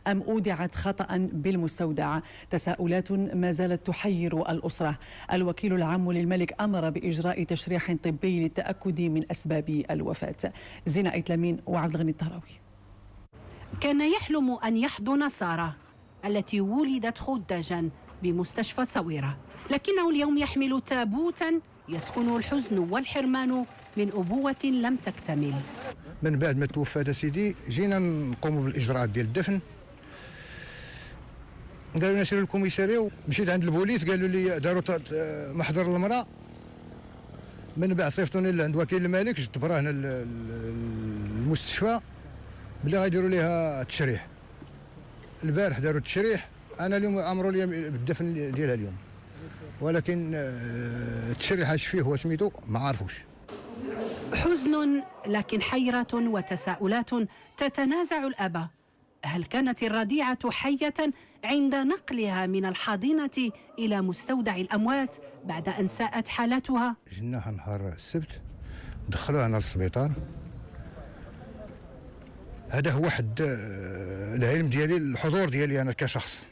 أم أودعت خطأ بالمستودع؟ تساؤلات ما زالت تحير الأسرة. الوكيل العام للملك أمر بإجراء تشريح طبي للتأكد من أسباب الوفاة. زينة إتلامين وعبد الغني الطهراوي. كان يحلم أن يحضن سارة التي ولدت خداجا بمستشفى صويرة، لكنه اليوم يحمل تابوتا يسكنه الحزن والحرمان من أبوة لم تكتمل. من بعد ما توفى سيدي جينا نقوموا بالإجراءات ديال الدفن. قالوا لنا سيروا للكوميسارية، مشيت عند البوليس قالوا لي داروا محضر المرأة. من بعد صيفطوني عند وكيل الملك، جبت براه هنا المستشفى بلي غيديروا ليها تشريح. البارح داروا التشريح، انا اليوم امروا لي بالدفن ديالها اليوم، ولكن التشريح اش فيه وسميتو ما عارفوش. حزن لكن حيرة وتساؤلات تتنازع الأب. هل كانت الرضيعة حية عند نقلها من الحاضنة إلى مستودع الأموات بعد أن ساءت حالتها؟ جناها نهار السبت، دخلوها هنا للسبيطار. هذا هو واحد العلم ديالي، الحضور ديالي انا كشخص.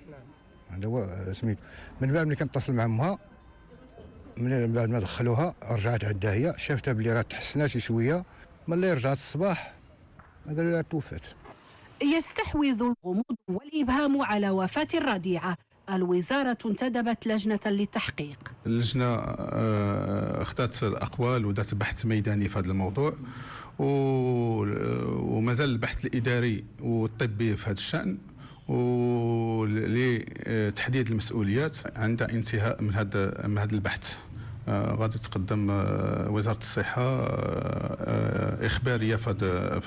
هذا هو سميتو. من بعد ملي كنتصل مع امها، من بعد ما دخلوها رجعت عندها هي، شافتها بلي راه تحسنات شويه. ملي رجعت الصباح قالوا لها توفات. يستحوذ الغموض والإبهام على وفاة الرضيعة. الوزارة انتدبت لجنة للتحقيق. اللجنة اخذت الأقوال ودات بحث ميداني في هذا الموضوع، ومازال البحث الإداري والطبي في هذا الشأن، ولتحديد المسؤوليات. عند انتهاء من هذا البحث غادي تقدم وزارة الصحة إخبارية في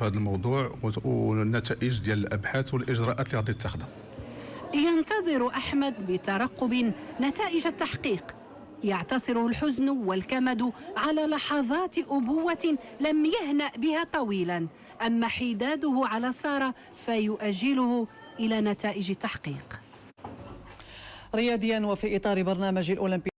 هذا الموضوع والنتائج ديال الأبحاث والإجراءات اللي غادي تاخذها. ينتظر أحمد بترقب نتائج التحقيق. يعتصره الحزن والكمد على لحظات أبوة لم يهنأ بها طويلا، أما حداده على سارة فيؤجله إلى نتائج التحقيق. رياضيا، وفي إطار برنامج الأولمبي